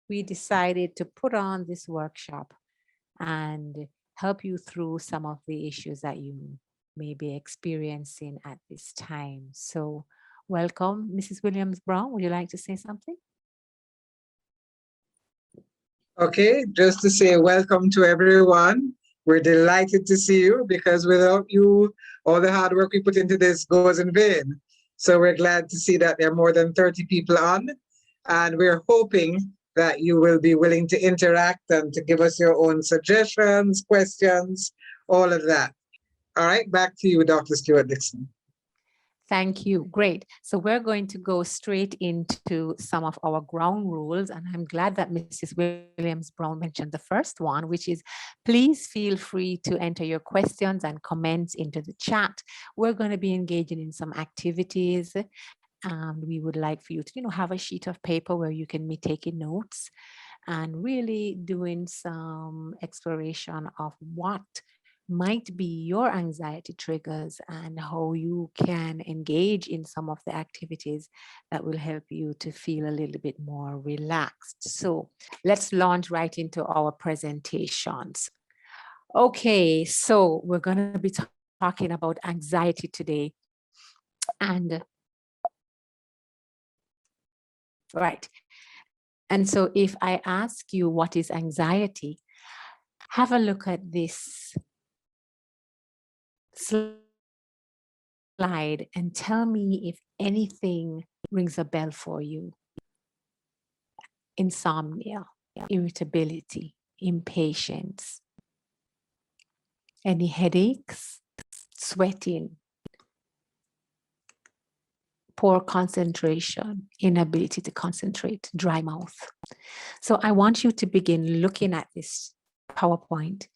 we decided to put on this workshop and help you through some of the issues that you may be experiencing at this time. So welcome, Mrs. Williams Brown. Would you like to say something? Okay, just to say welcome to everyone. We're delighted to see you because without you, all the hard work we put into this goes in vain. So we're glad to see that there are more than 30 people on, and we're hoping that you will be willing to interact and to give us your own suggestions, questions, all of that. All right, back to you, Dr. Stewart Dixon. Thank you. Great. So we're going to go straight into some of our ground rules. And I'm glad that Mrs. Williams Brown mentioned the first one, which is please feel free to enter your questions and comments into the chat. We're going to be engaging in some activities. And we would like for you to, have a sheet of paper where you can be taking notes and really doing some exploration of what might be your anxiety triggers and how you can engage in some of the activities that will help you to feel a little bit more relaxed. So let's launch right into our presentations. Okay, so we're going to be talking about anxiety today. And right. And so if I ask you what is anxiety, have a look at this slide and tell me if anything rings a bell for you. Insomnia, irritability, impatience, any headaches, sweating, poor concentration, inability to concentrate, dry mouth. So I want you to begin looking at this PowerPoint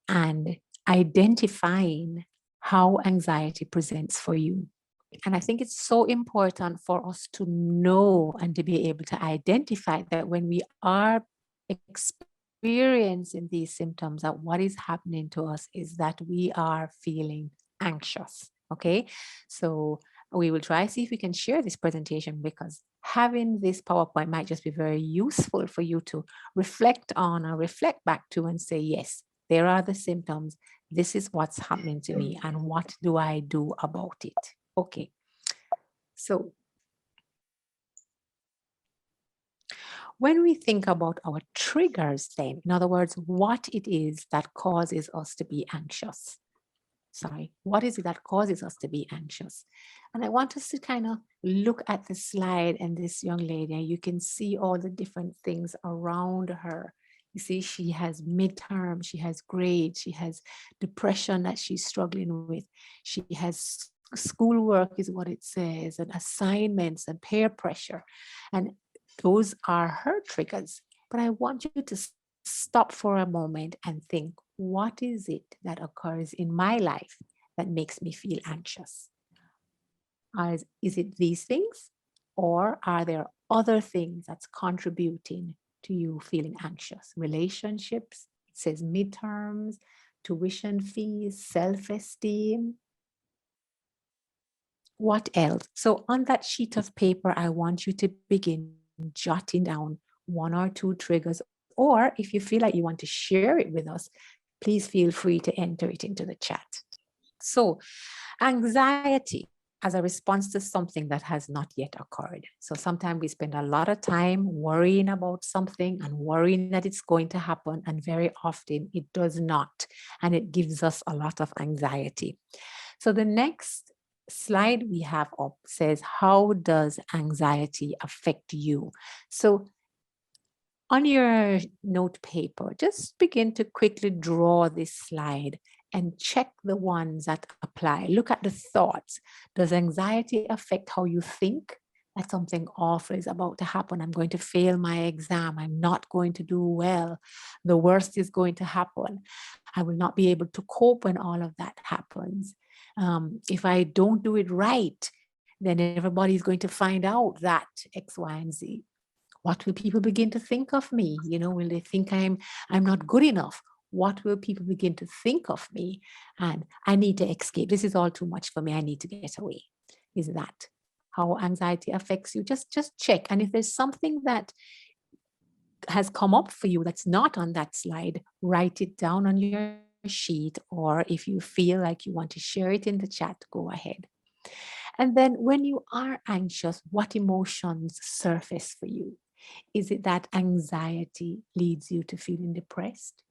and identifying how anxiety presents for you. And I think it's so important for us to know and to be able to identify that when we are experiencing these symptoms, that what is happening to us is that we are feeling anxious. Okay, so we will try to see if we can share this presentation, because having this PowerPoint might just be very useful for you to reflect on or reflect back to and say, yes, there are the symptoms. This is what's happening to me, and what do I do about it? Okay, so when we think about our triggers, then, in other words, what it is that causes us to be anxious. What is it that causes us to be anxious? And I want us to kind of look at the slide and this young lady, and you can see all the different things around her. You see, she has midterm, she has grades, she has depression that she's struggling with. She has schoolwork is what it says, and assignments and peer pressure. And those are her triggers. But I want you to stop for a moment and think, what is it that occurs in my life that makes me feel anxious? Is it these things, or are there other things that's contributing to you feeling anxious? Relationships, it says midterms, tuition fees, self-esteem. What else? So on that sheet of paper, I want you to begin jotting down one or two triggers, or if you feel like you want to share it with us, please feel free to enter it into the chat. So anxiety as a response to something that has not yet occurred. So sometimes we spend a lot of time worrying about something and worrying that it's going to happen, and very often it does not, and it gives us a lot of anxiety. So the next slide we have up says, how does anxiety affect you? So on your note paper, just begin to quickly draw this slide and check the ones that apply. Look at the thoughts. Does anxiety affect how you think that something awful is about to happen? I'm going to fail my exam. I'm not going to do well. The worst is going to happen. I will not be able to cope when all of that happens. If I don't do it right, then everybody's going to find out that X, Y, and Z. What will people begin to think of me? Will they think I'm not good enough? What will people begin to think of me? And I need to escape. This is all too much for me. I need to get away. Is that how anxiety affects you? Just check. And if there's something that has come up for you that's not on that slide, write it down on your sheet, or if you feel like you want to share it in the chat, go ahead. And then when you are anxious, what emotions surface for you? Is it that anxiety leads you to feeling depressed?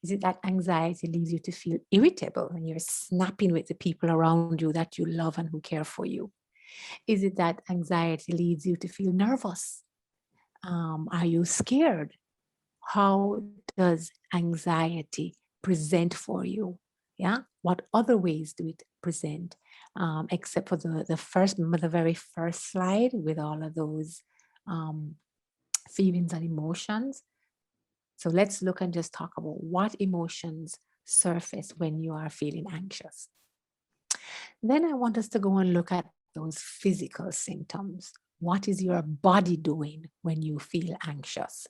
Is it that anxiety leads you to feel irritable when you're snapping with the people around you that you love and who care for you? Is it that anxiety leads you to feel nervous? Are you scared? How does anxiety present for you? Yeah. What other ways do it present? Except for the very first slide with all of those feelings and emotions. So let's look and just talk about what emotions surface when you are feeling anxious. Then I want us to go and look at those physical symptoms. What is your body doing when you feel anxious?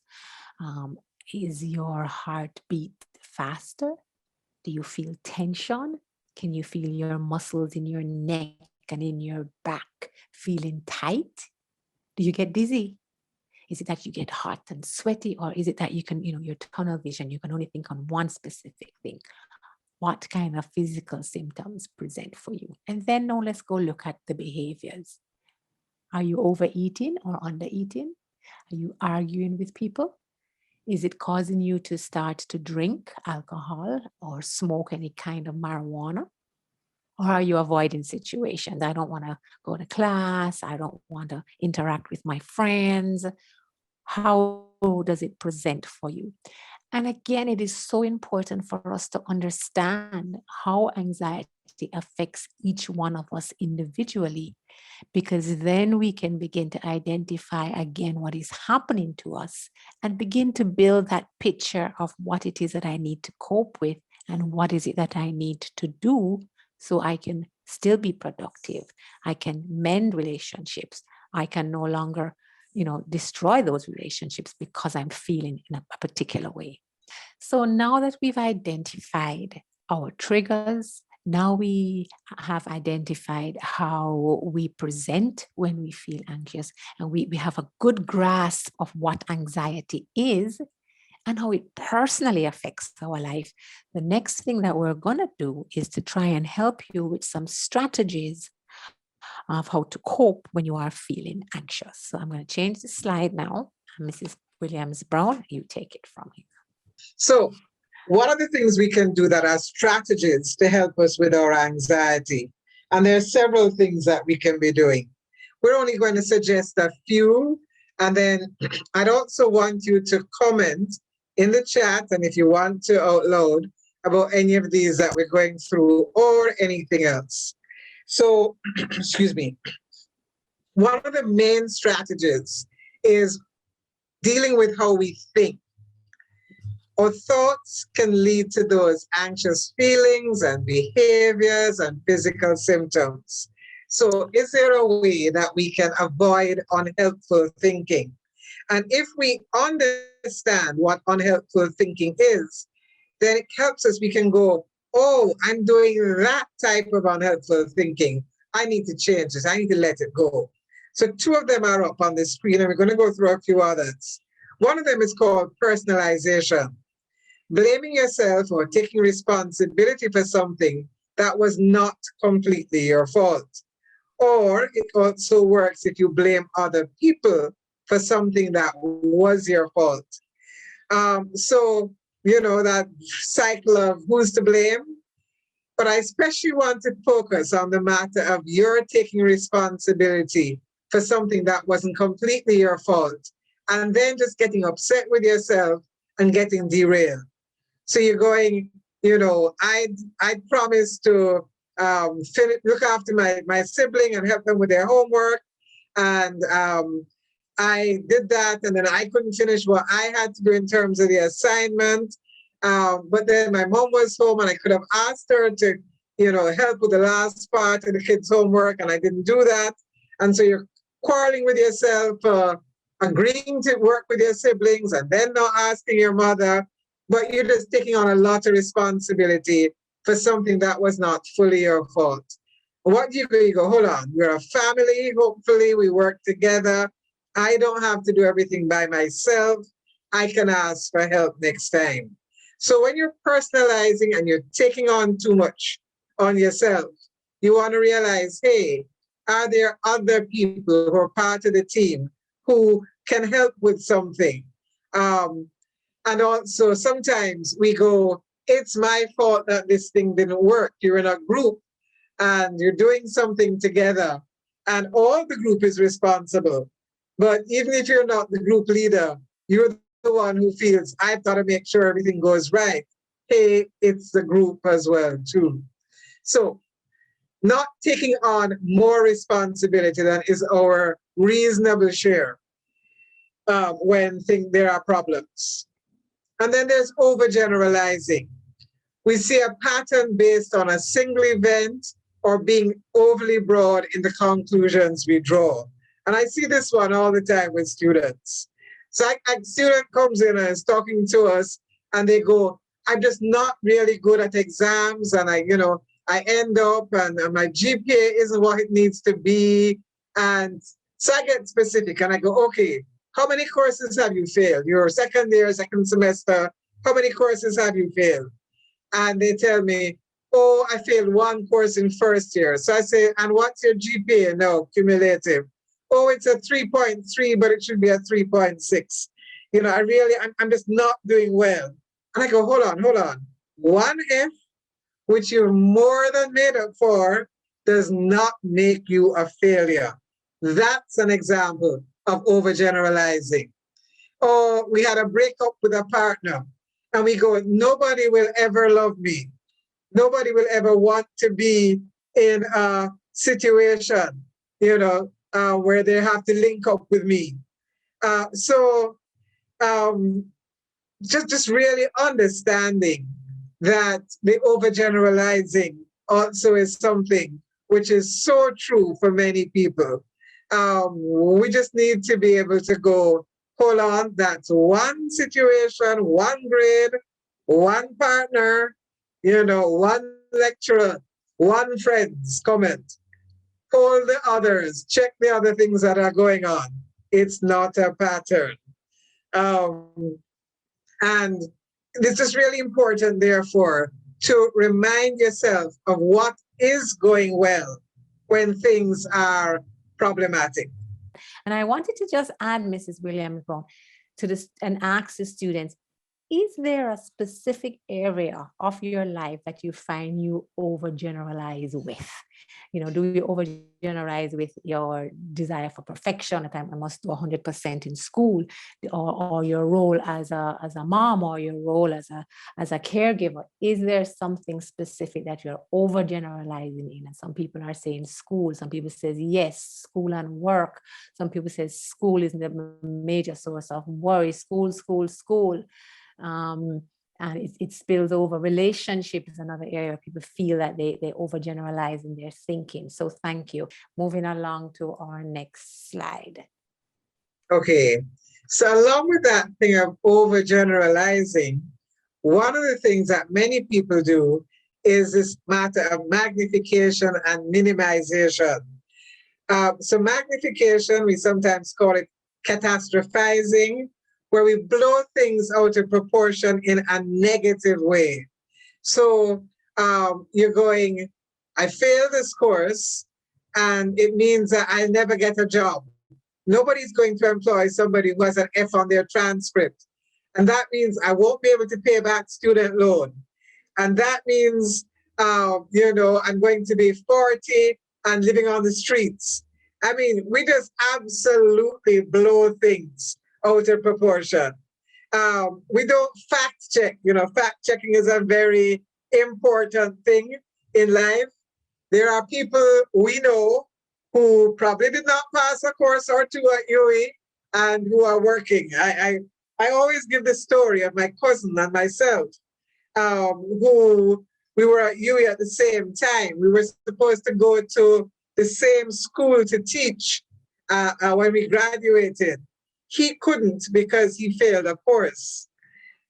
Is your heartbeat faster? Do you feel tension? Can you feel your muscles in your neck and in your back feeling tight? Do you get dizzy? Is it that you get hot and sweaty, or is it that you can, your tunnel vision, you can only think on one specific thing? What kind of physical symptoms present for you? And then now let's go look at the behaviors. Are you overeating or undereating? Are you arguing with people? Is it causing you to start to drink alcohol or smoke any kind of marijuana? Or are you avoiding situations? I don't want to go to class. I don't want to interact with my friends. How does it present for you? And again, it is so important for us to understand how anxiety affects each one of us individually, because then we can begin to identify again what is happening to us and begin to build that picture of what it is that I need to cope with and what is it that I need to do so I can still be productive. I can mend relationships. I can no longer destroy those relationships because I'm feeling in a particular way. So now that we've identified our triggers, now we have identified how we present when we feel anxious, and we have a good grasp of what anxiety is and how it personally affects our life. The next thing that we're going to do is to try and help you with some strategies of how to cope when you are feeling anxious. So I'm going to change the slide now. Mrs. Williams-Brown, you take it from here. So, what are the things we can do that are strategies to help us with our anxiety? And there are several things that we can be doing. We're only going to suggest a few. And then I'd also want you to comment in the chat, and if you want to out loud, about any of these that we're going through or anything else. So, excuse me. One of the main strategies is dealing with how we think. Our thoughts can lead to those anxious feelings and behaviors and physical symptoms. So, is there a way that we can avoid unhelpful thinking? And if we understand what unhelpful thinking is, then it helps us. We can go, oh, I'm doing that type of unhelpful thinking. I need to change this. I need to let it go. So, two of them are up on the screen, and we're going to go through a few others. One of them is called personalization. Blaming yourself or taking responsibility for something that was not completely your fault. Or it also works if you blame other people for something that was your fault. So, that cycle of who's to blame. But I especially want to focus on the matter of you're taking responsibility for something that wasn't completely your fault, and then just getting upset with yourself and getting derailed. So you're going, I'd promised to look after my sibling and help them with their homework. And I did that, and then I couldn't finish what I had to do in terms of the assignment. But then my mom was home, and I could have asked her to, help with the last part of the kids' homework, and I didn't do that. And so you're quarreling with yourself, agreeing to work with your siblings, and then not asking your mother. But you're just taking on a lot of responsibility for something that was not fully your fault. What do you go? You go, hold on, we're a family, hopefully we work together. I don't have to do everything by myself. I can ask for help next time. So when you're personalizing and you're taking on too much on yourself, you want to realize, hey, are there other people who are part of the team who can help with something? And also sometimes we go, it's my fault that this thing didn't work. You're in a group and you're doing something together and all the group is responsible. But even if you're not the group leader, you're the one who feels, I've got to make sure everything goes right. Hey, it's the group as well too. So not taking on more responsibility than is our reasonable share when there are problems. And then there's overgeneralizing. We see a pattern based on a single event or being overly broad in the conclusions we draw. And I see this one all the time with students. So a student comes in and is talking to us and they go, I'm just not really good at exams and I end up and my GPA isn't what it needs to be. And so I get specific and I go, okay, how many courses have you failed? Your second year, second semester, how many courses have you failed? And they tell me, oh, I failed one course in first year. So I say, and what's your GPA? No, cumulative. Oh, it's a 3.3, but it should be a 3.6. I'm just not doing well. And I go, hold on. One F, which you're more than made up for, does not make you a failure. That's an example of overgeneralizing. Or we had a breakup with a partner and we go, nobody will ever love me. Nobody will ever want to be in a situation, where they have to link up with me. Just really understanding that the overgeneralizing also is something which is so true for many people. We just need to be able to go, hold on, that's one situation, one grade, one partner, one lecturer, one friend's comment. Hold the others, check the other things that are going on. It's not a pattern. And this is really important, therefore, to remind yourself of what is going well when things are problematic. And I wanted to just add, Mrs. Williams, to this and ask the students, is there a specific area of your life that you find you overgeneralize with? Do you overgeneralize with your desire for perfection? That I must do 100% in school, or your role as a mom, or your role as a caregiver? Is there something specific that you're overgeneralizing in? And some people are saying school. Some people say yes, school and work. Some people say school is the major source of worry. School. And it spills over. Relationship is another area where people feel that they overgeneralize in their thinking. So thank you. Moving along to our next slide. Okay, so along with that thing of overgeneralizing, one of the things that many people do is this matter of magnification and minimization. So magnification, we sometimes call it catastrophizing, where we blow things out of proportion in a negative way. So you're going, I failed this course, and it means that I'll never get a job. Nobody's going to employ somebody who has an F on their transcript. And that means I won't be able to pay back student loan. And that means, I'm going to be 40 and living on the streets. I mean, we just absolutely blow things out of proportion. We don't fact check. Fact checking is a very important thing in life. There are people we know who probably did not pass a course or two at UWI and who are working. I always give the story of my cousin and myself, who we were at UWI at the same time. We were supposed to go to the same school to teach when we graduated. He couldn't because he failed a course.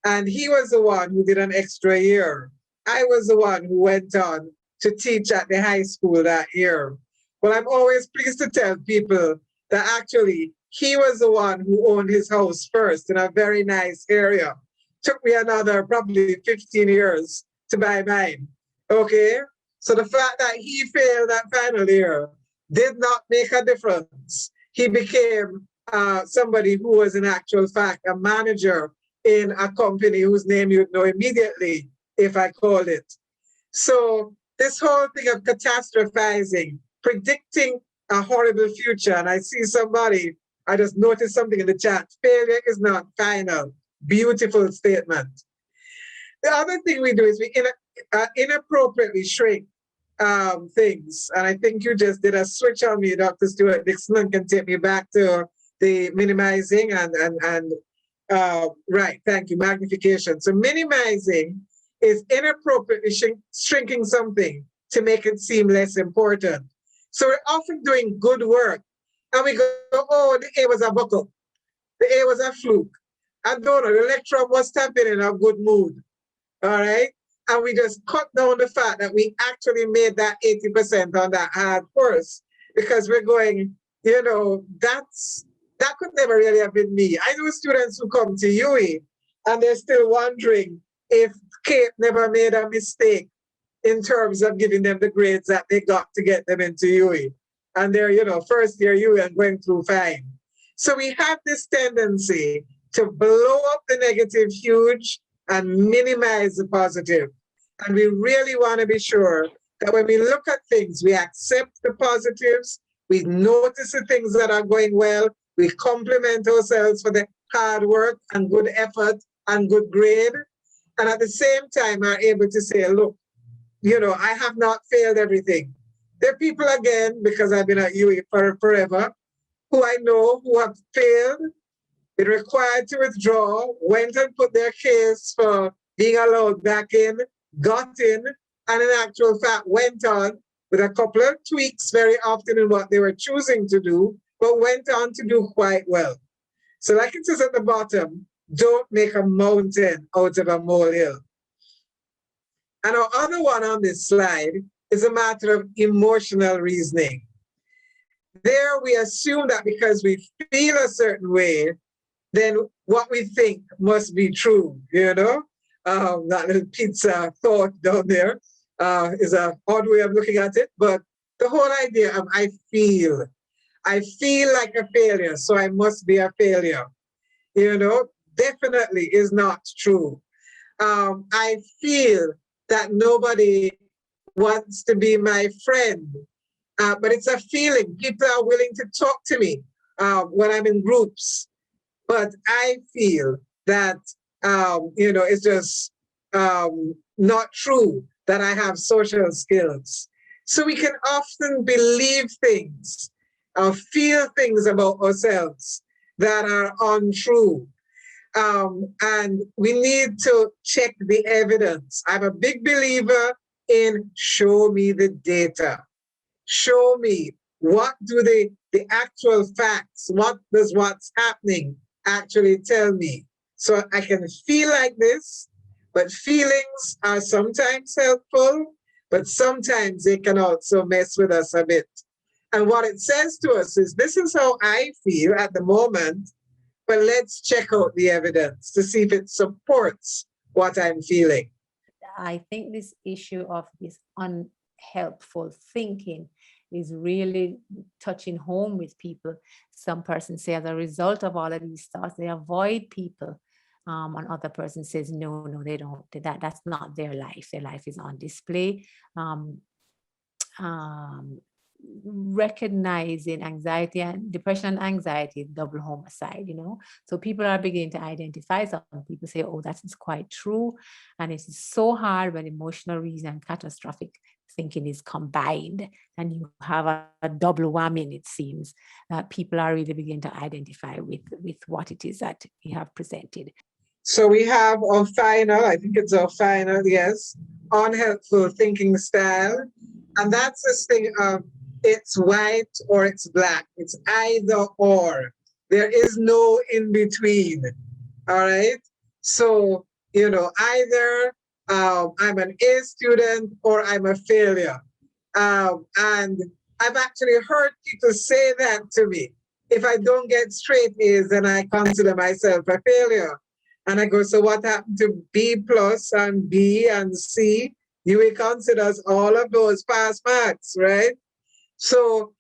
And he was the one who did an extra year. I was the one who went on to teach at the high school that year. Well, I'm always pleased to tell people that actually he was the one who owned his house first in a very nice area. Took me another probably 15 years to buy mine. Okay? So the fact that he failed that final year did not make a difference. He became somebody who was in actual fact a manager in a company whose name you'd know immediately if I called it. So this whole thing of catastrophizing, predicting a horrible future, and I see somebody, I just noticed something in the chat, failure is not final. Beautiful statement. The other thing we do is we inappropriately shrink things. And I think you just did a switch on me, Dr. Stuart Dixon, and can take me back to the minimizing and right, thank you, magnification. So minimizing is inappropriately shrinking something to make it seem less important. So we're often doing good work and we go, oh, the A was a buckle. The A was a fluke. I don't know, the lecturer must have been in a good mood. All right. And we just cut down the fact that we actually made that 80% on that hard course because we're going, you know, that could never really have been me. I know students who come to UWI and they're still wondering if Kate never made a mistake in terms of giving them the grades that they got to get them into UWI. And they're, you know, first year UWI and going through fine. So we have this tendency to blow up the negative huge and minimize the positive. And we really want to be sure that when we look at things, we accept the positives, we notice the things that are going well, we compliment ourselves for the hard work and good effort and good grade. And at the same time, are able to say, look, you know, I have not failed everything. There are people, again, because I've been at UWI for forever, who I know who have failed, been required to withdraw, went and put their case for being allowed back in, got in, and in actual fact went on with a couple of tweaks very often in what they were choosing to do, but went on to do quite well. So like it says at the bottom, don't make a mountain out of a molehill. And our other one on this slide is a matter of emotional reasoning. There we assume that because we feel a certain way, then what we think must be true, you know? That little pizza thought down there is an odd way of looking at it, but the whole idea of I feel like a failure, so I must be a failure, you know, definitely is not true. I feel that nobody wants to be my friend, but it's a feeling. People are willing to talk to me when I'm in groups, but I feel that, you know, it's just not true that I have social skills. So we can often believe things, feel things about ourselves that are untrue. And we need to check the evidence. I'm a big believer in show me the data. Show me what do the actual facts, what does what's happening actually tell me. So I can feel like this, but feelings are sometimes helpful, but sometimes they can also mess with us a bit. And what it says to us is, this is how I feel at the moment, but let's check out the evidence to see if it supports what I'm feeling. I think this issue of this unhelpful thinking is really touching home with people. Some persons say as a result of all of these thoughts, they avoid people. And other person says, no, they don't. That's not their life. Their life is on display. Recognizing anxiety and depression and anxiety, double homicide, you know. So people are beginning to identify. Some people say, oh, that is quite true. And it's so hard when emotional reason and catastrophic thinking is combined and you have a double whammy, it seems, that people are really beginning to identify with what it is that we have presented. So we have our final, I think it's our final, yes, unhelpful thinking style. And that's this thing of it's white or it's black. It's either or. There is no in between. All right. So, you know, either I'm an A student or I'm a failure. And I've actually heard people say that to me. If I don't get straight A's, then I consider myself a failure. And I go, so what happened to B plus and B and C? UWI considers all of those pass marks, right? So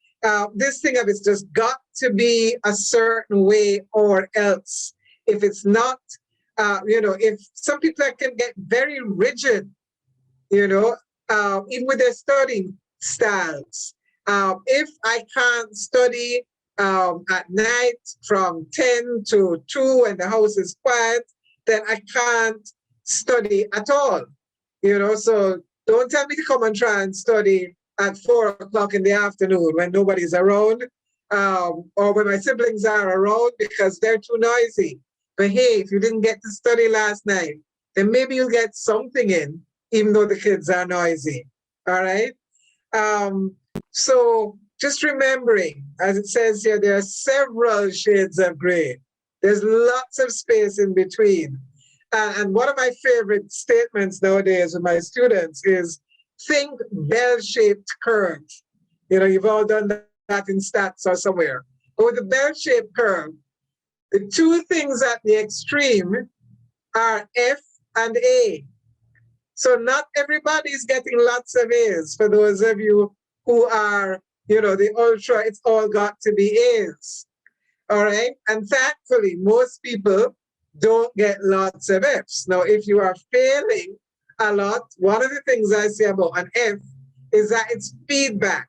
this thing of it's just got to be a certain way or else. If it's not, if some people can get very rigid, even with their studying styles. If I can't study at night from 10 to 2 and the house is quiet, then I can't study at all. So don't tell me to come and try and study at 4 o'clock in the afternoon when nobody's around, or when my siblings are around because they're too noisy. But hey, if you didn't get to study last night, then maybe you'll get something in, even though the kids are noisy. All right. So just remembering, as it says here, there are several shades of gray. There's lots of space in between. And one of my favorite statements nowadays with my students is think bell-shaped curve. You've all done that in stats or somewhere. But with the bell-shaped curve, the two things at the extreme are F and A. So not everybody is getting lots of A's. For those of you who are, the ultra, it's all got to be A's. All right. And thankfully, most people don't get lots of F's. Now, if you are failing a lot, one of the things I say about an F is that it's feedback.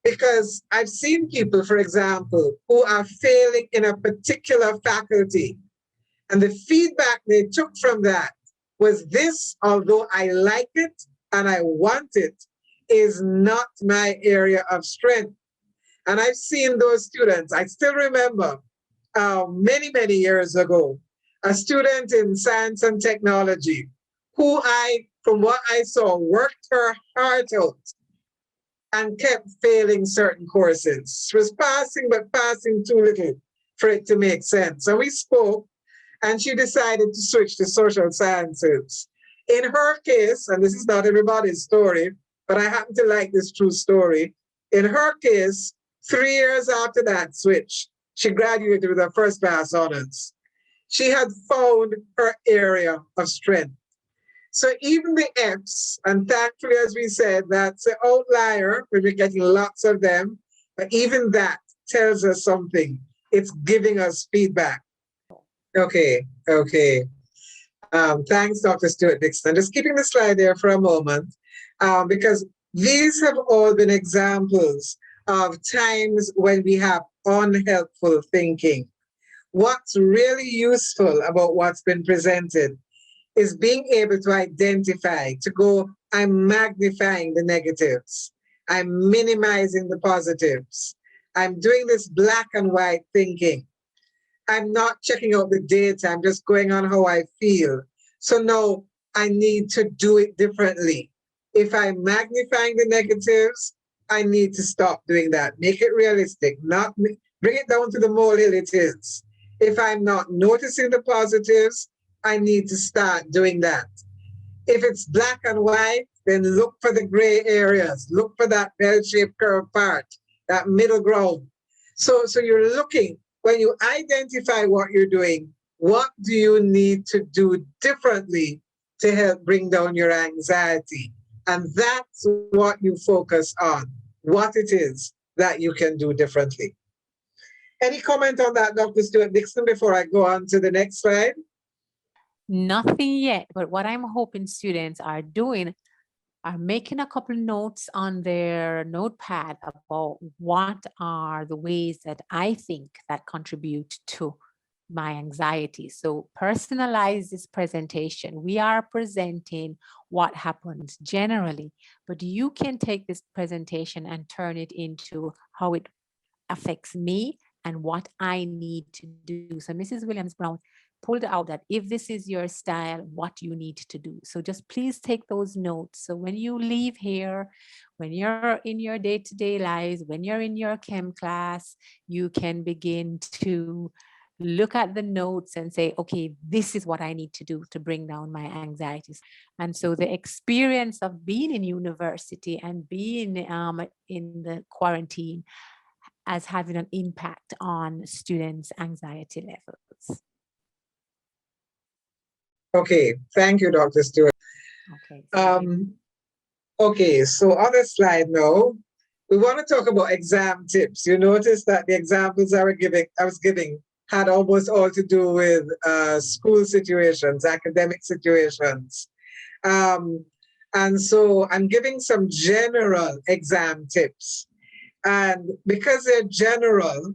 Because I've seen people, for example, who are failing in a particular faculty. And the feedback they took from that was this, although I like it and I want it, is not my area of strength. And I've seen those students. I still remember many, many years ago, a student in science and technology who from what I saw, worked her heart out and kept failing certain courses. She was passing, but passing too little for it to make sense. And we spoke, and she decided to switch to social sciences. In her case, and this is not everybody's story, but I happen to like this true story. In her case, 3 years after that switch, she graduated with her first class honors. She had found her area of strength. So even the F's, and thankfully, as we said, that's an outlier, we're getting lots of them, but even that tells us something. It's giving us feedback. Okay. Thanks, Dr. Stuart Dixon. Just keeping the slide there for a moment, because these have all been examples of times when we have unhelpful thinking. What's really useful about what's been presented is being able to identify, to go, I'm magnifying the negatives. I'm minimizing the positives. I'm doing this black and white thinking. I'm not checking out the data. I'm just going on how I feel. So no, I need to do it differently. If I'm magnifying the negatives, I need to stop doing that. Make it realistic, not bring it down to the molehill it is. If I'm not noticing the positives, I need to start doing that. If it's black and white, then look for the gray areas. Look for that bell-shaped curve part, that middle ground. So you're looking, when you identify what you're doing, what do you need to do differently to help bring down your anxiety? And that's what you focus on, what it is that you can do differently. Any comment on that, Dr. Stuart Dixon, before I go on to the next slide? Nothing yet, but what I'm hoping students are doing are making a couple notes on their notepad about what are the ways that I think that contribute to my anxiety. So personalize this presentation. We are presenting what happens generally, but you can take this presentation and turn it into how it affects me and what I need to do. So Mrs. Williams-Brown pulled out that if this is your style, what you need to do. So just please take those notes. So when you leave here, when you're in your day-to-day lives, when you're in your chem class, you can begin to look at the notes and say, okay, this is what I need to do to bring down my anxieties. And so the experience of being in university and being in the quarantine as having an impact on students' anxiety levels. Okay, thank you, Dr. Stewart. Okay. Okay, so on the slide now, we want to talk about exam tips. You notice that the examples I was giving had almost all to do with school situations, academic situations. And so I'm giving some general exam tips. And because they're general,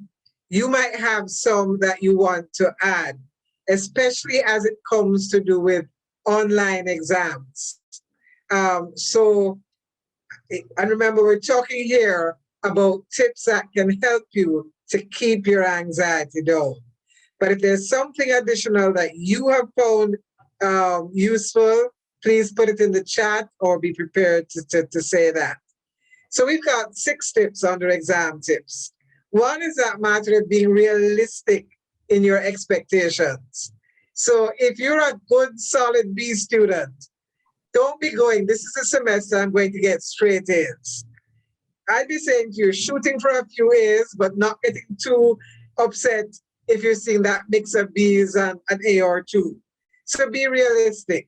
you might have some that you want to add, especially as it comes to do with online exams. And remember, we're talking here about tips that can help you to keep your anxiety down. But if there's something additional that you have found useful, please put it in the chat or be prepared to say that. So we've got 6 tips under exam tips. One is that matter of being realistic in your expectations. So if you're a good, solid B student, don't be going, this is a semester I'm going to get straight A's. I'd be saying to you, shooting for a few A's, but not getting too upset if you're seeing that mix of B's and an A or 2. So be realistic.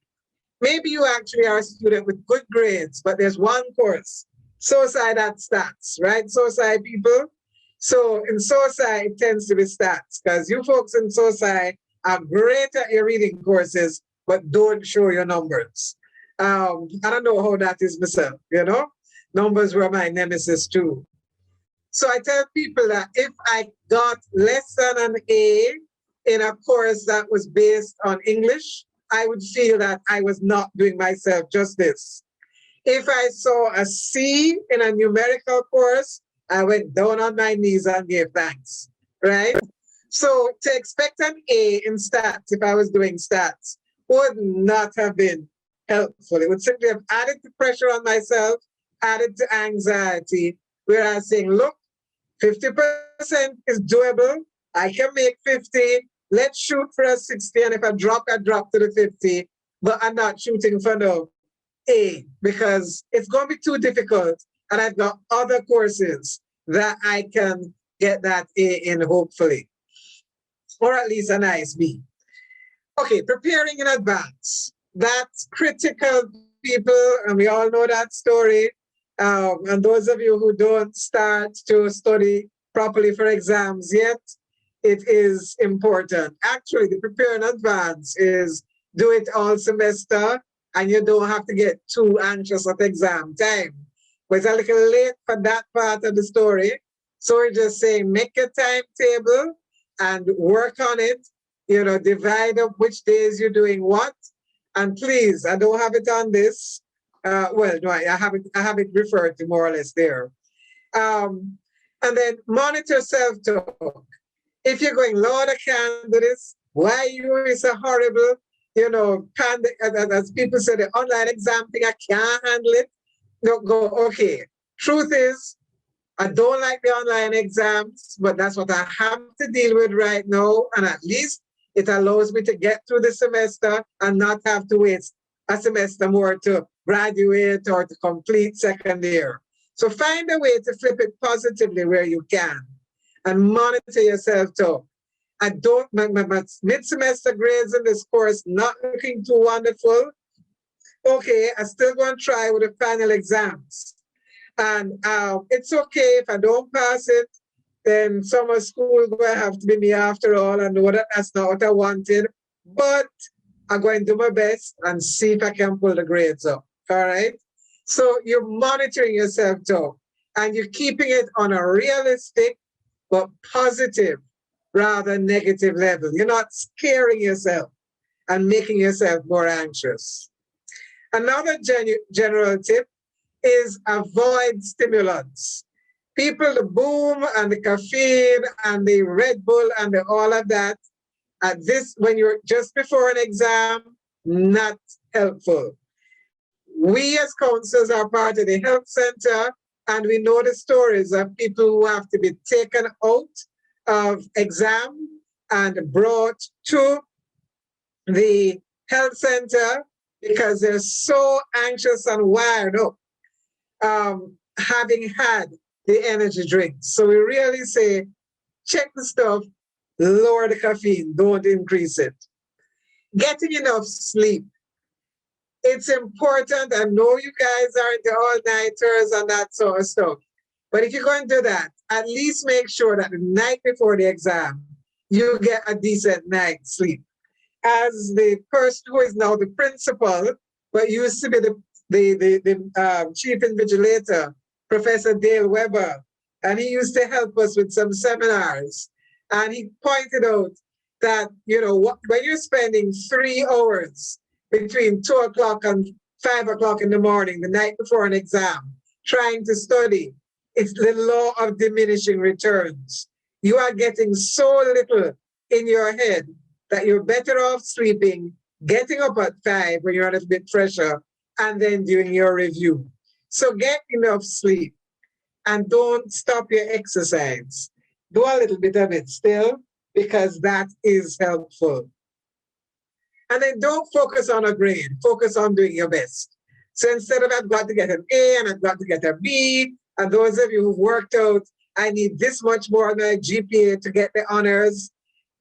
Maybe you actually are a student with good grades, but there's one course, SOCI, that stats, right? SOCI people. So in SOCI, it tends to be stats, because you folks in SOCI are great at your reading courses, but don't show your numbers. I don't know how that is myself, you know? Numbers were my nemesis too. So I tell people that if I got less than an A in a course that was based on English, I would feel that I was not doing myself justice. If I saw a C in a numerical course, I went down on my knees and gave thanks, right? So to expect an A in stats, if I was doing stats, would not have been helpful. It would simply have added the pressure on myself, added to anxiety, whereas saying, look, 50% is doable. I can make 50. Let's shoot for a 60. And if I drop to the 50. But I'm not shooting for no A, because it's going to be too difficult. And I've got other courses that I can get that A in, hopefully. Or at least a nice B. Okay, preparing in advance. That's critical, people, and we all know that story. And those of you who don't start to study properly for exams yet, it is important. Actually, the prepare in advance is do it all semester, and you don't have to get too anxious at exam time. But it's a little late for that part of the story. So we're just saying, make a timetable and work on it. You know, divide up which days you're doing what. And please, I don't have it on this. Well, no, I have it referred to more or less there. And then monitor self-talk. If you're going, Lord, I can't do this. Why you is so horrible? You know, as people say, the online exam thing, I can't handle it. No, go, okay. Truth is, I don't like the online exams, but that's what I have to deal with right now. And at least it allows me to get through the semester and not have to wait a semester more to graduate or to complete second year. So find a way to flip it positively where you can and monitor yourself too. I don't, my mid-semester grades in this course not looking too wonderful. Okay, I still going to try with the final exams. And it's okay if I don't pass it, then summer school is going to have to be me after all. I know that that's not what I wanted, but I'm going to do my best and see if I can pull the grades up, all right? So you're monitoring yourself too, and you're keeping it on a realistic but positive rather than negative level. You're not scaring yourself and making yourself more anxious. Another general tip is avoid stimulants. People, the boom and the caffeine and the Red Bull and all of that, at this, when you're just before an exam, not helpful. We as counselors are part of the health center, and we know the stories of people who have to be taken out of exam and brought to the health center because they're so anxious and wired up, having had the energy drinks. So we really say, check the stuff, lower the caffeine, don't increase it. Getting enough sleep. It's important. I know you guys aren't the all-nighters and that sort of stuff. But if you're going to do that, at least make sure that the night before the exam, you get a decent night's sleep. As the person who is now the principal, but used to be the chief invigilator, Professor Dale Weber, and he used to help us with some seminars. And he pointed out that, you know, when you're spending 3 hours between 2 o'clock and 5 o'clock in the morning, the night before an exam, trying to study, it's the law of diminishing returns. You are getting so little in your head that you're better off sleeping, getting up at 5 when you're a little bit fresher, and then doing your review. So get enough sleep and don't stop your exercise. Do a little bit of it still, because that is helpful. And then don't focus on a grade, focus on doing your best. So instead of I've got to get an A and I've got to get a B, and those of you who've worked out, I need this much more on my GPA to get the honors,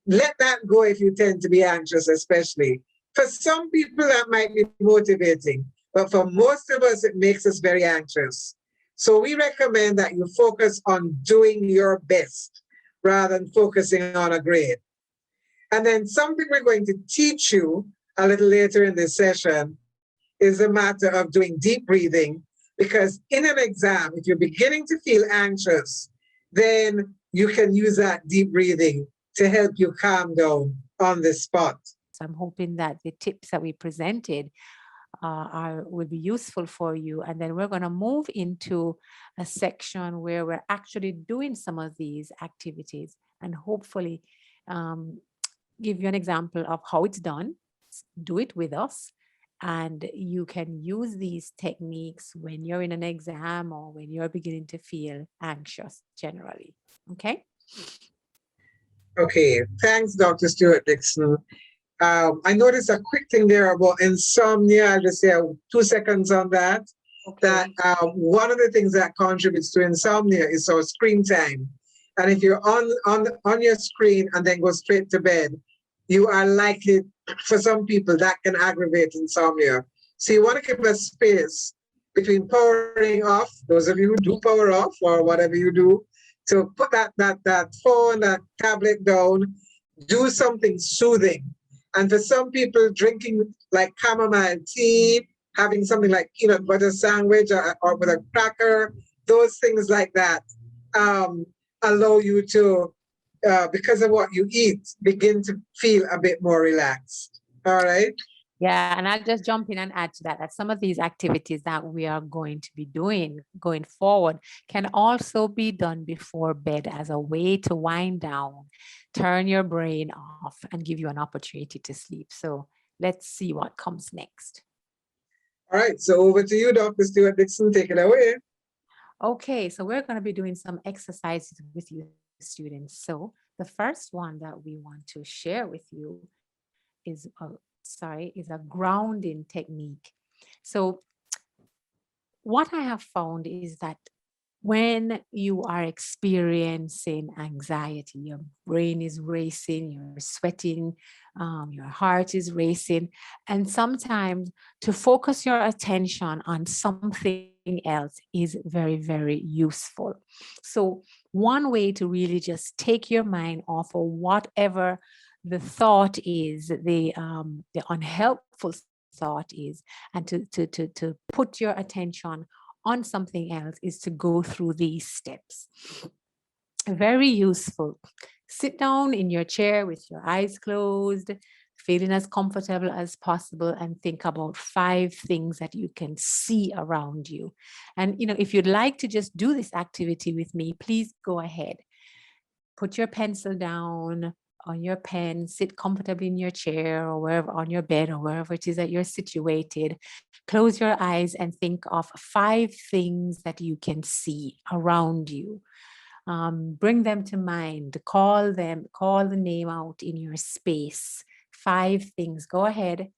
let that go if you tend to be anxious, especially. For some people, that might be motivating, but for most of us, it makes us very anxious. So we recommend that you focus on doing your best rather than focusing on a grade. And then something we're going to teach you a little later in this session is a matter of doing deep breathing, because in an exam, if you're beginning to feel anxious, then you can use that deep breathing to help you calm down on the spot. So I'm hoping that the tips that we presented will be useful for you. And then we're going to move into a section where we're actually doing some of these activities and hopefully give you an example of how it's done. Do it with us. And you can use these techniques when you're in an exam or when you're beginning to feel anxious generally. Okay? Okay, thanks, Dr. Stewart Dixon. I noticed a quick thing there about insomnia. I'll just say 2 seconds on that. Okay. That one of the things that contributes to insomnia is our screen time. And if you're on your screen and then go straight to bed, you are likely, for some people, that can aggravate insomnia. So you want to keep a space between powering off, those of you who do power off or whatever you do, to put that phone, that tablet down, do something soothing. And for some people, drinking like chamomile tea, having something like peanut butter sandwich or with a cracker, those things like that allow you to, because of what you eat, begin to feel a bit more relaxed. All right? Yeah, and I'll just jump in and add to that some of these activities that we are going to be doing going forward can also be done before bed as a way to wind down, turn your brain off, and give you an opportunity to sleep. So let's see what comes next. All right, so over to you, Dr. Stewart Dixon. Take it away. Okay, so we're going to be doing some exercises with you, students. So the first one that we want to share with you is a grounding technique. So what I have found is that when you are experiencing anxiety, your brain is racing, you're sweating, your heart is racing, and sometimes to focus your attention on something else is very, very useful. So one way to really just take your mind off of whatever the thought is, the unhelpful thought is, and to put your attention on something else is to go through these steps. Very useful. Sit down in your chair with your eyes closed, feeling as comfortable as possible, and think about 5 things that you can see around you. And if you'd like to just do this activity with me, please go ahead. Put your pencil down on your pen, sit comfortably in your chair or wherever, on your bed or wherever it is that you're situated. Close your eyes and think of 5 things that you can see around you. Bring them to mind, call the name out in your space. 5 things, go ahead.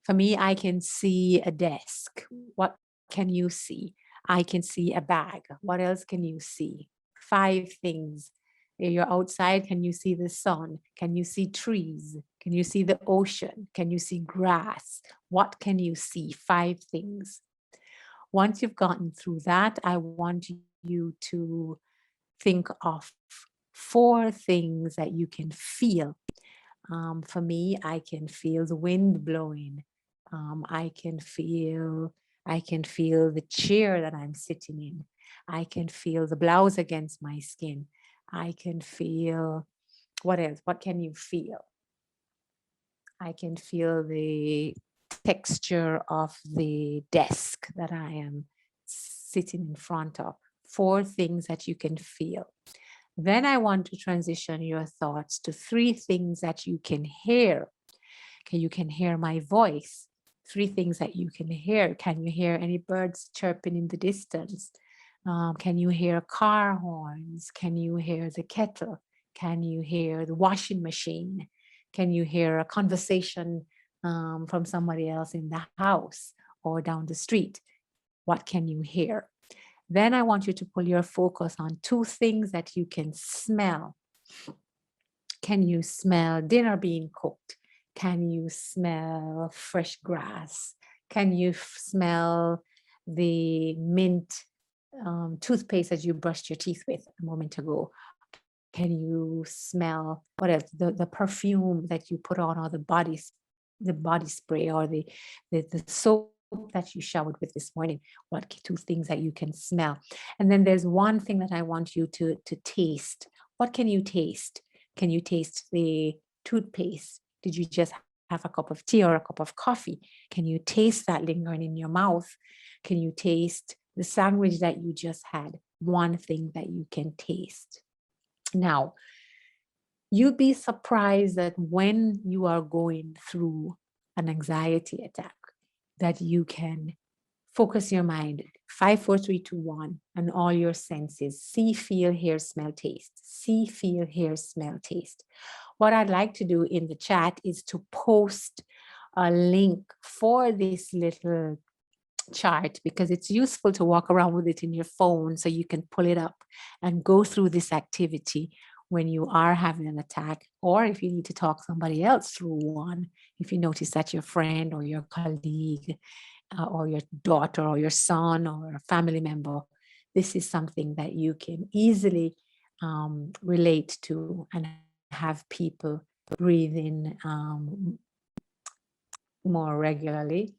For me, I can see a desk. What can you see? I can see a bag. What else can you see? 5 things. You're outside, can you see the sun? Can you see trees? Can you see the ocean? Can you see grass? What can you see? 5 things. Once you've gotten through that, I want you to think of 4 things that you can feel. For me, I can feel the wind blowing. I can feel the chair that I'm sitting in. I can feel the blouse against my skin. I can feel, what else? What can you feel? I can feel the texture of the desk that I am sitting in front of. 4 things that you can feel. Then I want to transition your thoughts to 3 things that you can hear. Okay, you can hear my voice. 3 things that you can hear. Can you hear any birds chirping in the distance? Can you hear car horns? Can you hear the kettle? Can you hear the washing machine? Can you hear a conversation from somebody else in the house or down the street? What can you hear? Then I want you to pull your focus on 2 things that you can smell. Can you smell dinner being cooked? Can you smell fresh grass? Can you smell the mint toothpaste that you brushed your teeth with a moment ago? Can you smell what else? The perfume that you put on, or the body spray, or the soap that you showered with this morning? What 2 things that you can smell? And then there's 1 thing that I want you to taste. What can you taste? Can you taste the toothpaste? Did you just have a cup of tea or a cup of coffee? Can you taste that lingering in your mouth? Can you taste the sandwich that you just had? 1 thing that you can taste. Now, you'd be surprised that when you are going through an anxiety attack, that you can focus your mind 5, 4, 3, 2, 1, and all your senses: see, feel, hear, smell, taste. See, feel, hear, smell, taste. What I'd like to do in the chat is to post a link for this little chart, because it's useful to walk around with it in your phone so you can pull it up and go through this activity when you are having an attack, or if you need to talk somebody else through one, if you notice that your friend or your colleague or your daughter or your son or a family member, this is something that you can easily relate to and have people breathe in more regularly.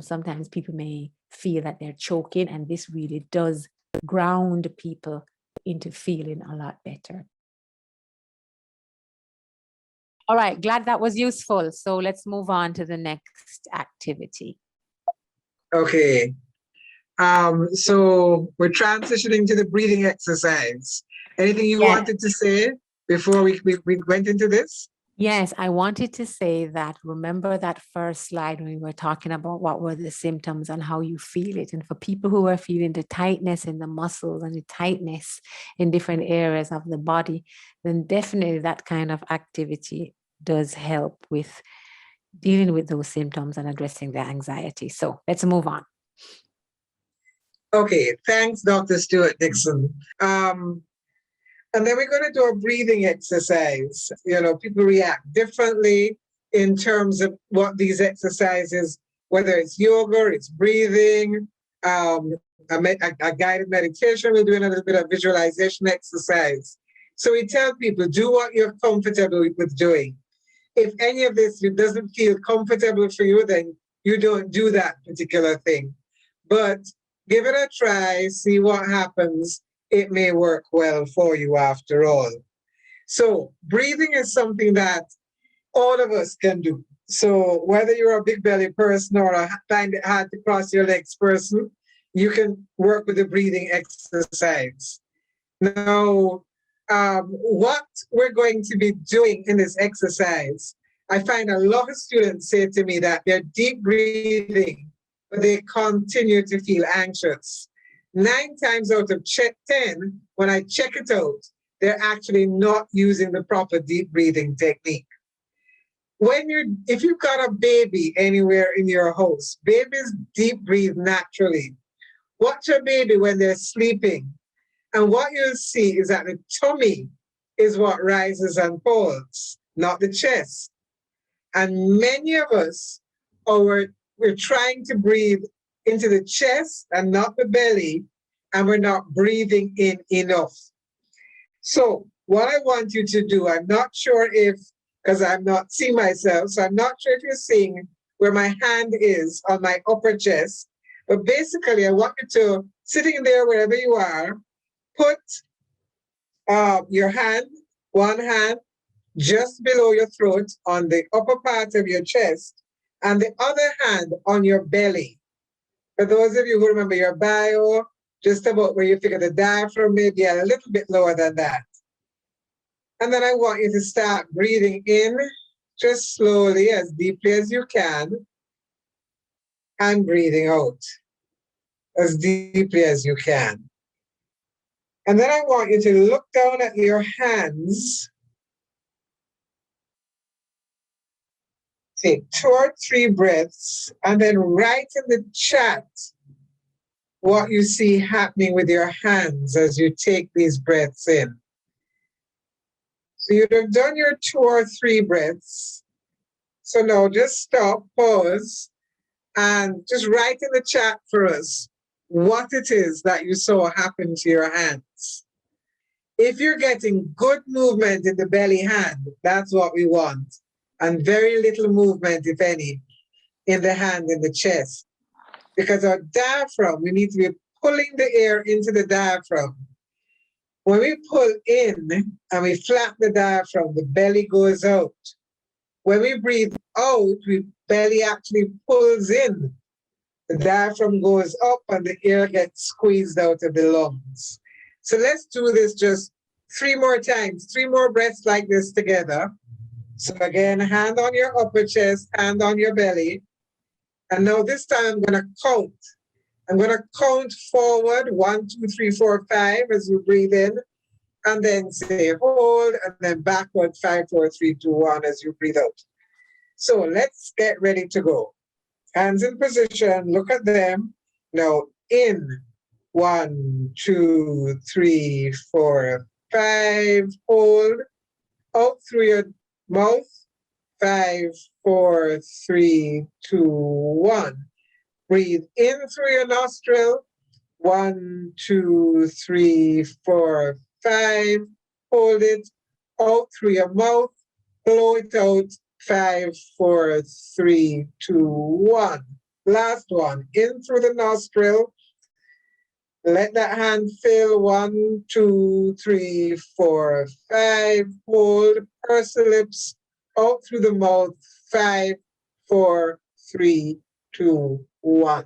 Sometimes people may feel that they're choking, and this really does ground people into feeling a lot better. All right, glad that was useful. So let's move on to the next activity. Okay. So we're transitioning to the breathing exercise. Anything you wanted to say before we went into this? Yes, I wanted to say that, remember that first slide when we were talking about what were the symptoms and how you feel it. And for people who are feeling the tightness in the muscles and the tightness in different areas of the body, then definitely that kind of activity does help with dealing with those symptoms and addressing the anxiety. So let's move on. Okay, thanks, Dr. Stuart Dixon. And then we're going to do a breathing exercise. You know, people react differently in terms of what these exercises, whether it's yoga, it's breathing, a guided meditation. We're doing a little bit of visualization exercise. So we tell people, do what you're comfortable with doing. If any of this doesn't feel comfortable for you, then you don't do that particular thing. But give it a try, see what happens. It may work well for you after all. So breathing is something that all of us can do. So whether you're a big belly person or a find it hard to cross your legs person, you can work with the breathing exercise. Now, what we're going to be doing in this exercise, I find a lot of students say to me that they're deep breathing, but they continue to feel anxious. 9 times out of 10, when I check it out, they're actually not using the proper deep breathing technique. if you've got a baby anywhere in your house, babies deep breathe naturally. Watch a baby when they're sleeping, and what you'll see is that the tummy is what rises and falls, not the chest. And many of us, we're trying to breathe into the chest and not the belly, and we're not breathing in enough. So what I want you to do, I'm not sure if, because I'm not seeing myself, so I'm not sure if you're seeing where my hand is on my upper chest, but basically I want you to, sitting there wherever you are, put your hand, one hand, just below your throat on the upper part of your chest, and the other hand on your belly. For those of you who remember your bio, just about where you figure the diaphragm may be a little bit lower than that. And then I want you to start breathing in just slowly, as deeply as you can, and breathing out as deeply as you can. And then I want you to look down at your hands. Take 2 or 3 breaths, and then write in the chat what you see happening with your hands as you take these breaths in. So you'd have done your 2 or 3 breaths. So now just stop, pause, and just write in the chat for us what it is that you saw happen to your hands. If you're getting good movement in the belly hand, that's what we want. And very little movement, if any, in the hand and the chest. Because our diaphragm, we need to be pulling the air into the diaphragm. When we pull in and we flap the diaphragm, the belly goes out. When we breathe out, the belly actually pulls in. The diaphragm goes up and the air gets squeezed out of the lungs. So let's do this just 3 more times, 3 more breaths like this together. So again, hand on your upper chest, hand on your belly. And now this time I'm going to count. I'm going to count forward, 1, 2, 3, 4, 5 as you breathe in. And then say hold, and then backward, 5, 4, 3, 2, 1 as you breathe out. So let's get ready to go. Hands in position, look at them. Now in, 1, 2, 3, 4, 5, hold. Out through your mouth, 5, 4, 3, 2, 1. Breathe in through your nostril, 1, 2, 3, 4, 5. Hold it. Out through your mouth, blow it out, 5, 4, 3, 2, 1. Last one, in through the nostril. Let that hand fill, 1, 2, 3, 4, 5. Hold, purse the lips, out through the mouth, 5, 4, 3, 2, 1.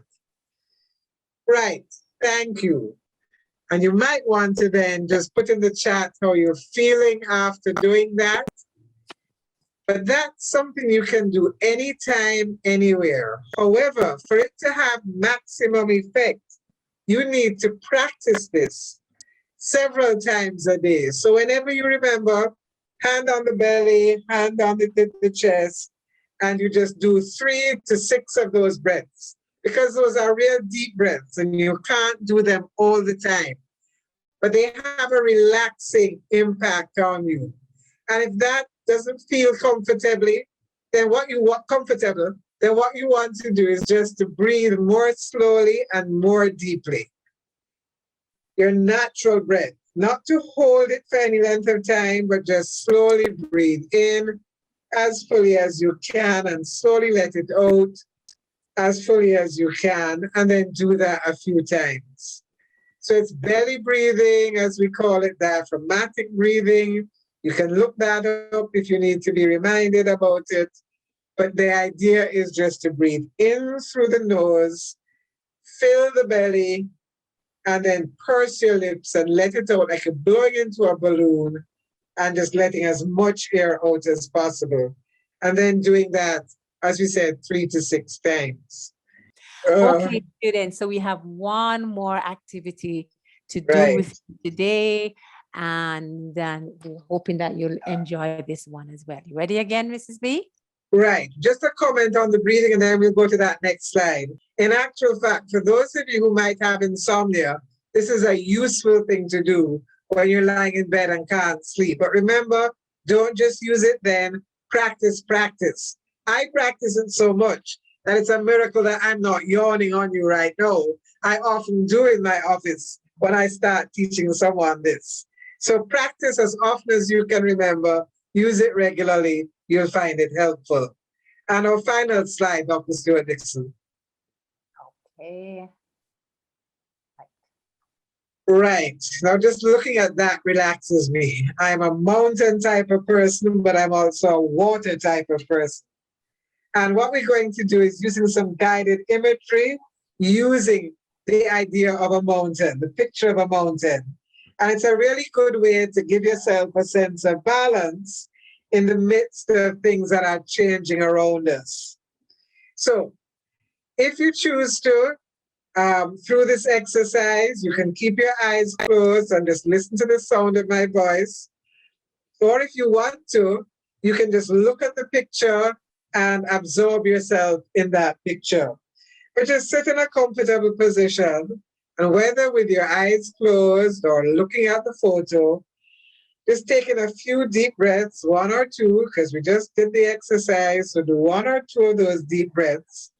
Right, thank you. And you might want to then just put in the chat how you're feeling after doing that. But that's something you can do anytime, anywhere. However, for it to have maximum effect, you need to practice this several times a day. So whenever you remember, hand on the belly, hand on the chest, and you just do 3 to 6 of those breaths, because those are real deep breaths and you can't do them all the time. But they have a relaxing impact on you. And if that doesn't feel comfortably, then what you want to do is just to breathe more slowly and more deeply. Your natural breath, not to hold it for any length of time, but just slowly breathe in as fully as you can and slowly let it out as fully as you can, and then do that a few times. So it's belly breathing, as we call it, diaphragmatic breathing. You can look that up if you need to be reminded about it. But the idea is just to breathe in through the nose, fill the belly, and then purse your lips and let it out like you're blowing into a balloon and just letting as much air out as possible. And then doing that, as we said, 3 to 6 times. Okay, students, so we have one more activity to do with today, and then we're hoping that you'll enjoy this one as well. You ready again, Mrs. B? Right. Just a comment on the breathing, and then we'll go to that next slide. In actual fact, for those of you who might have insomnia, this is a useful thing to do when you're lying in bed and can't sleep. But remember, don't just use it then. Practice, practice. I practice it so much that it's a miracle that I'm not yawning on you right now. I often do in my office when I start teaching someone this. So practice as often as you can remember. Use it regularly. You'll find it helpful. And our final slide, Dr. Stuart Dixon. Okay. Right. Now, just looking at that relaxes me. I'm a mountain type of person, but I'm also a water type of person. And what we're going to do is using some guided imagery, using the idea of a mountain, the picture of a mountain. And it's a really good way to give yourself a sense of balance in the midst of things that are changing around us. So if you choose to, through this exercise, you can keep your eyes closed and just listen to the sound of my voice. Or if you want to, you can just look at the picture and absorb yourself in that picture. But just sit in a comfortable position, and whether with your eyes closed or looking at the photo, just taking a few deep breaths, 1 or 2, because we just did the exercise, so do 1 or 2 of those deep breaths.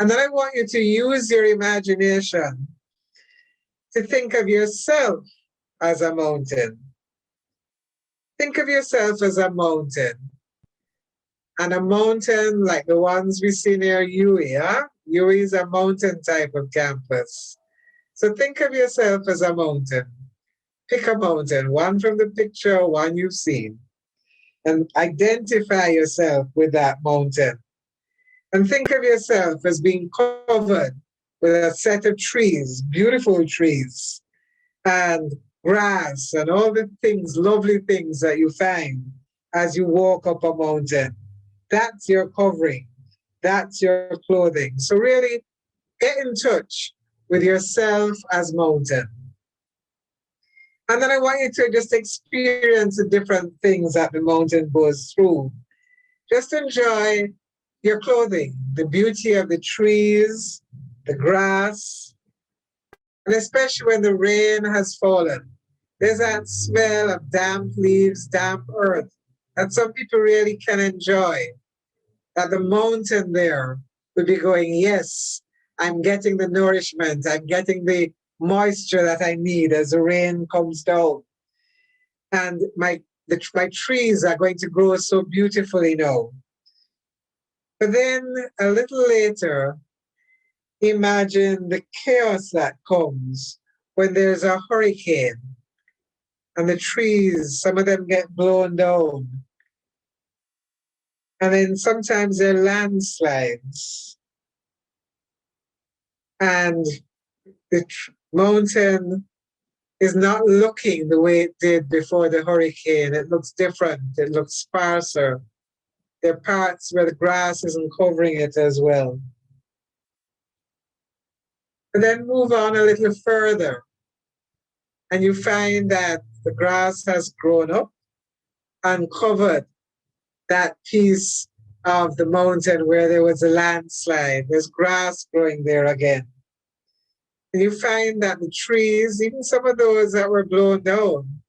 And then I want you to use your imagination to think of yourself as a mountain. Think of yourself as a mountain. And a mountain like the ones we see near UWI. UWI is a mountain type of campus. So think of yourself as a mountain. Pick a mountain, one from the picture, one you've seen, and identify yourself with that mountain. And think of yourself as being covered with a set of trees, beautiful trees, and grass, and all the things, lovely things that you find as you walk up a mountain. That's your covering. That's your clothing. So really get in touch with yourself as mountain. And then I want you to just experience the different things that the mountain goes through. Just enjoy your clothing, the beauty of the trees, the grass, and especially when the rain has fallen. There's that smell of damp leaves, damp earth that some people really can enjoy. That the mountain there would be going, yes, I'm getting the nourishment, I'm getting the moisture that I need as the rain comes down. And my trees are going to grow so beautifully now. But then a little later, imagine the chaos that comes when there's a hurricane and the trees, some of them get blown down. And then sometimes there are landslides. And the mountain is not looking the way it did before the hurricane. It looks different. It looks sparser. There are parts where the grass isn't covering it as well. And then move on a little further. And you find that the grass has grown up and covered that piece of the mountain where there was a landslide. There's grass growing there again. And you find that the trees, even some of those that were blown down,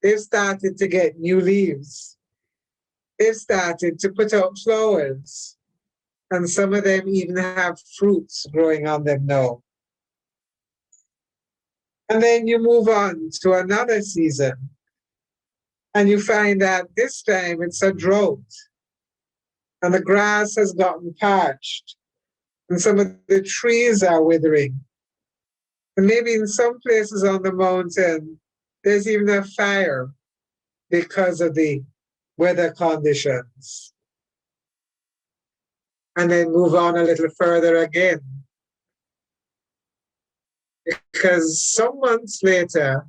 they've started to get new leaves. They've started to put out flowers. And some of them even have fruits growing on them now. And then you move on to another season. And you find that this time it's a drought. And the grass has gotten parched. And some of the trees are withering. And maybe in some places on the mountain, there's even a fire because of the weather conditions. And then move on a little further again. Because some months later,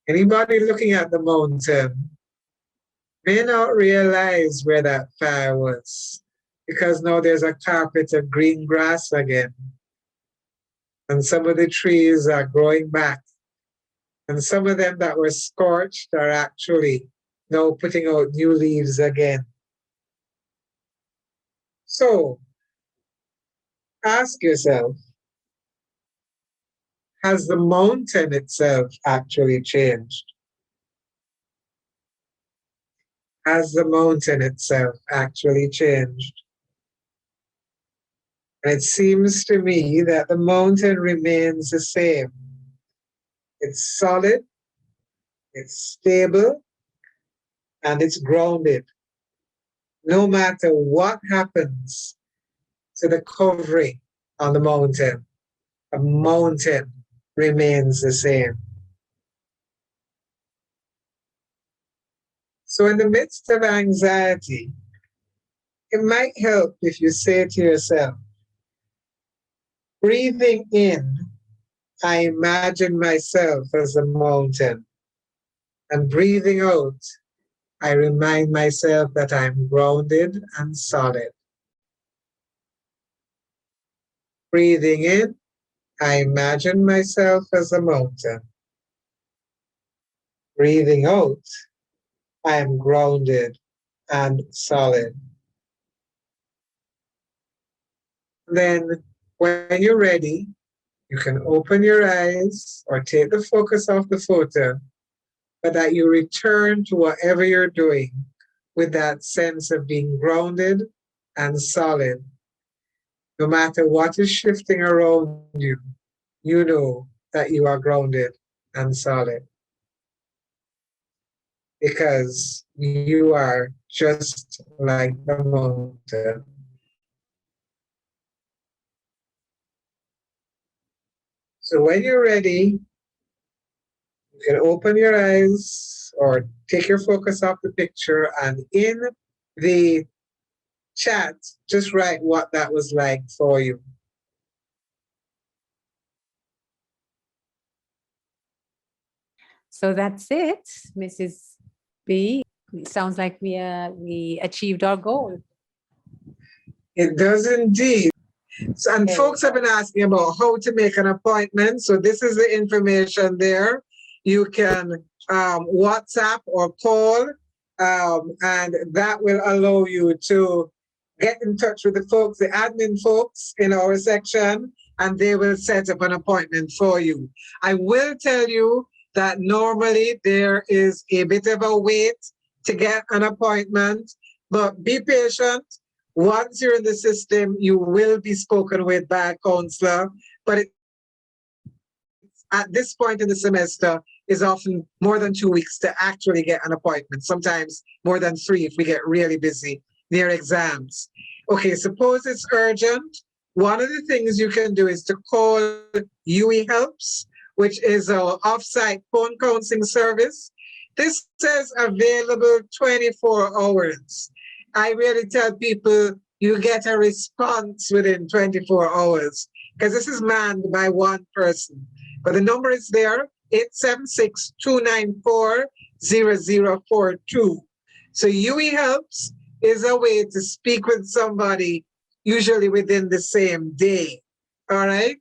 anybody looking at the mountain may not realize where that fire was, because now there's a carpet of green grass again. And some of the trees are growing back. And some of them that were scorched are actually now putting out new leaves again. So ask yourself, has the mountain itself actually changed? Has the mountain itself actually changed? And it seems to me that the mountain remains the same. It's solid, it's stable, and it's grounded. No matter what happens to the covering on the mountain remains the same. So in the midst of anxiety, it might help if you say to yourself, breathing in, I imagine myself as a mountain. And breathing out, I remind myself that I'm grounded and solid. Breathing in, I imagine myself as a mountain. Breathing out, I am grounded and solid. Then, when you're ready, you can open your eyes or take the focus off the photo, but that you return to whatever you're doing with that sense of being grounded and solid. No matter what is shifting around you, you know that you are grounded and solid because you are just like the mountain. So when you're ready, you can open your eyes or take your focus off the picture, and in the chat, just write what that was like for you. So that's it, Mrs. B. It sounds like we achieved our goal. It does indeed. So, and There folks we have been asking about how to make an appointment. So this is the information there. You can WhatsApp or call, and that will allow you to get in touch with the folks, the admin folks in our section, and they will set up an appointment for you. I will tell you that normally there is a bit of a wait to get an appointment, but be patient. Once you're in the system, you will be spoken with by a counselor, but at this point in the semester is often more than 2 weeks to actually get an appointment, sometimes more than 3 if we get really busy near exams. Okay, suppose it's urgent. One of the things you can do is to call UWI Helps, which is our offsite phone counseling service. This says available 24 hours. I really tell people you get a response within 24 hours because this is manned by one person. But the number is there, 876-294-0042. So UWI Helps is a way to speak with somebody, usually within the same day. All right?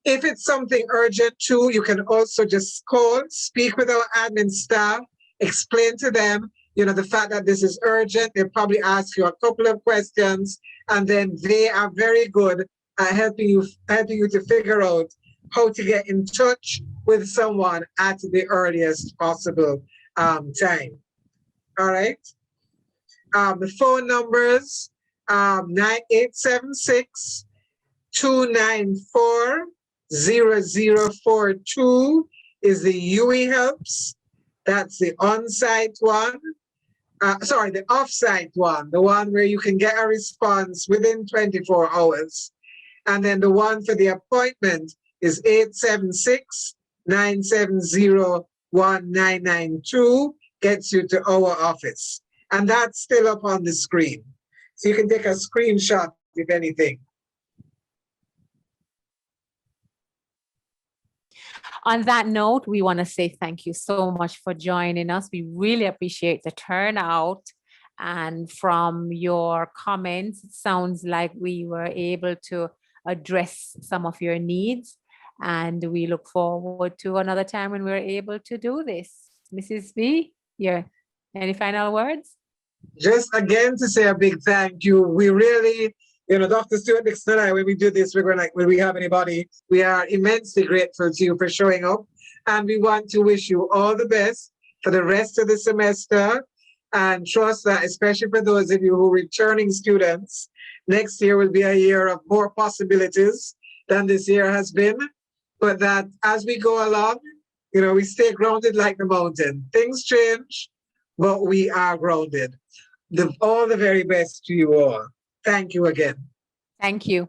If it's something urgent too, you can also just call, speak with our admin staff, explain to them, the fact that this is urgent. They'll probably ask you a couple of questions, and then they are very good at helping you to figure out how to get in touch with someone at the earliest possible time. All right. The phone numbers 9876 294-0042 is the UWI Helps. That's the on-site one. The off-site one, the one where you can get a response within 24 hours. And then the one for the appointment is 876-970-1992, gets you to our office. And that's still up on the screen. So you can take a screenshot if anything. On that note, we want to say thank you so much for joining us. We really appreciate the turnout. And from your comments, it sounds like we were able to address some of your needs. And we look forward to another time when we're able to do this. Mrs. B, any final words? Just again to say a big thank you. We really, Dr. Stuart Dixon and I, when we do this, we're going like, when we have anybody, we are immensely grateful to you for showing up. And we want to wish you all the best for the rest of the semester. And trust that, especially for those of you who are returning students, next year will be a year of more possibilities than this year has been. But that as we go along, we stay grounded like the mountain. Things change, but we are grounded. All the very best to you all. Thank you again. Thank you.